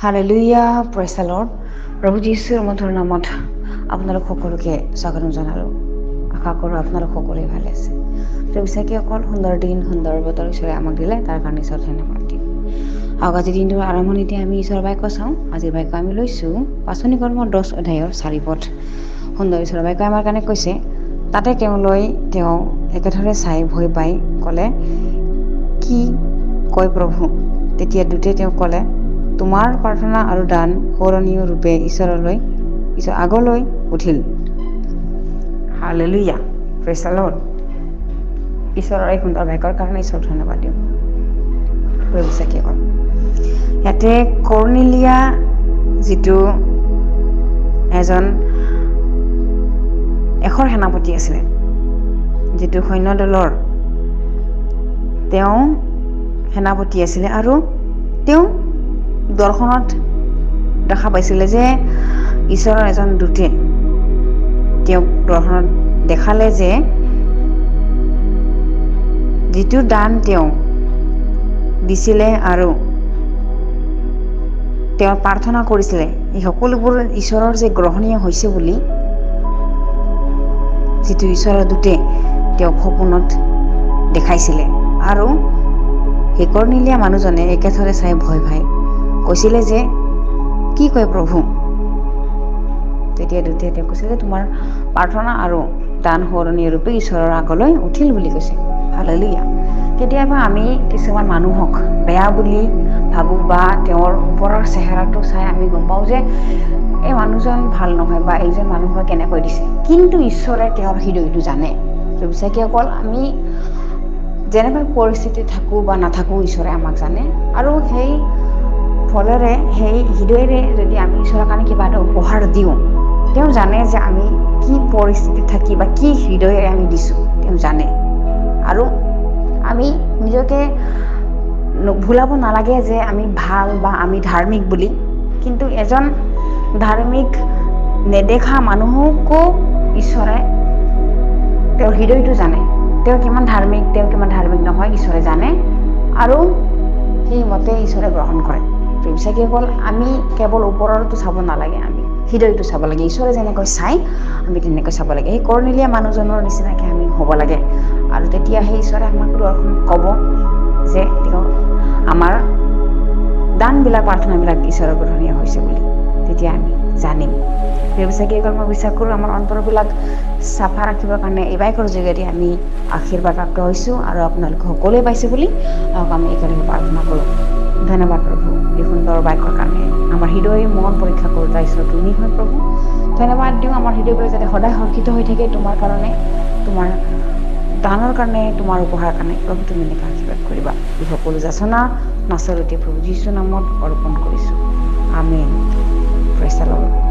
Hallelujah, praise the lord. প্ৰভু যীশুৰ মধুৰ নামত আপোনালোক সকলোকে স্বাগতম জনালোঁ। আশা কৰোঁ আপোনালোক সকলোৱে ভালে আছে। প্ৰেমিচাকীসকল, সুন্দৰ দিন, সুন্দৰ বতৰ ঈশ্বৰে আমাক দিলে, তাৰ কাৰণে ঈশ্বৰ ধন্যবাদ দিওঁ। আৰু আজিৰ দিনটোৰ আৰম্ভণিতে আমি ঈশ্বৰৰ বাক্য চাওঁ। আজিৰ বাক্য আমি লৈছোঁ পাচনি কৰ্ম 10 অধ্যায়ৰ 4 পদ। সুন্দৰ ঈশ্বৰৰ বাক্য আমাৰ কাৰণে কৈছে, তাতে তেওঁ একেথৰে চাই ভয় পাই ক'লে, কি কয় প্ৰভু? তেতিয়া দূতে তেওঁক ক'লে, তোমাৰ প্ৰাৰ্থনা আৰু দান সৰণীয় ৰূপে ঈশ্বৰ আগলৈ উঠিল। Hallelujah, praise the lord. ঈশ্বৰৰ এই সুন্দৰ বাক্যৰ কাৰণে ঈশ্বৰ ধন্যবাদ দিওঁ। ইয়াতে কৰ্নেলিয়া যিটো এজন এশৰ সেনাপতি আছিলে, যিটো সৈন্য দলৰ তেওঁ সেনাপতি আছিলে, আৰু তেওঁ দৰ্শনত দেখা পাইছিলে যে ঈশ্বৰৰ এজন দূতে তেওঁক দৰ্শনত দেখালে যে যিটো দান তেওঁ দিছিলে আৰু তেওঁ প্ৰাৰ্থনা কৰিছিলে, এই সকলোবোৰ ঈশ্বৰৰ যে গ্ৰহণীয় হৈছে বুলি যিটো ঈশ্বৰৰ দূতে তেওঁক সপোনত দেখাইছিলে। আৰু সেই কৰ্নেলিয়া মানুহজনে একেথৰে চাই ভয় পাই কৈছিলে যে, কি কয় প্ৰভু? তেতিয়া দূতে তেওঁ কৈছিলে, তোমাৰ প্ৰাৰ্থনা আৰু দান সৰণীয় ৰূপে ঈশ্বৰৰ আগলৈ উঠিল বুলি কৈছে। হালেলুয়া। কেতিয়াবা আমি কিছুমান মানুহক বেয়া বুলি ভাবোঁ, বা তেওঁৰ ওপৰৰ চেহেৰাটো চাই আমি গম পাওঁ যে এই মানুহজন ভাল নহয়, বা এইজন মানুহক কেনেকৈ দিছে। কিন্তু ঈশ্বৰে তেওঁৰ হৃদয়টো জানে। বিশ্বাসীসকল, আমি যেনেকৈ পৰিস্থিতি থাকোঁ বা নাথাকোঁ, ঈশ্বৰে আমাক জানে। আৰু সেই ফলেৰে, সেই হৃদয়েৰে যদি আমি ঈশ্বৰৰ কাৰণে কিবা এটা উপহাৰ দিওঁ, তেওঁ জানে যে আমি কি পৰিস্থিতিত থাকি বা কি হৃদয়েৰে আমি দিছোঁ, তেওঁ জানে। আৰু আমি নিজকে ভুলাব নালাগে যে আমি ভাল বা আমি ধাৰ্মিক বুলি। কিন্তু এজন ধাৰ্মিক নেদেখা মানুহকো ঈশ্বৰে তেওঁৰ হৃদয়টো জানে। তেওঁ কিমান ধাৰ্মিক, তেওঁ কিমান ধাৰ্মিক নহয়, ঈশ্বৰে জানে। আৰু সেইমতে ঈশ্বৰে গ্ৰহণ কৰে। প্ৰেমিচাকীসকল, আমি কেৱল ওপৰৰটো চাব নালাগে, আমি হৃদয়টো চাব লাগে। ঈশ্বৰে যেনেকৈ চাই আমি তেনেকৈ চাব লাগে। সেই কৰ্নেলিয়া মানুহজনৰ নিচিনাকৈ আমি হ'ব লাগে। আৰু তেতিয়াহে ঈশ্বৰে আমাক দৰ্শনত ক'ব যে তেওঁ আমাৰ দানবিলাক, প্ৰাৰ্থনাবিলাক ঈশ্বৰৰ গ্ৰহণীয় হৈছে বুলি। তেতিয়া আমি জানিম। প্ৰেমিচাকীসকল, মই বিশ্বাস কৰোঁ আমাৰ অন্তৰবিলাক চাফা ৰাখিবৰ কাৰণে এই বাক্যৰ যোগেদি আমি আশীৰ্বাদ প্ৰাপ্ত হৈছোঁ, আৰু আপোনালোকে সকলোৱে পাইছে বুলি আমি একেলগে প্ৰাৰ্থনা কৰোঁ। ধন্যবাদ প্ৰভু, এই সুন্দৰ বাক্যৰ কাৰণে। আমাৰ হৃদয় মন পৰীক্ষা কৰোঁতা ঈশ্বৰ তুমি হয় প্ৰভু। ধন্যবাদ দিওঁ, আমাৰ হৃদয়বিলাক যাতে সদায় সৰ্ষিত হৈ থাকে তোমাৰ কাৰণে, তোমাৰ দানৰ কাৰণে, তোমাৰ উপহাৰ কাৰণে। প্ৰভু তুমি এনেকৈ আশীৰ্বাদ কৰিবা। এই সকলো যাচনা নাচৰতে প্ৰভু যীশুৰ নামত অৰ্পণ কৰিছোঁ। আমেন। Praise the lord.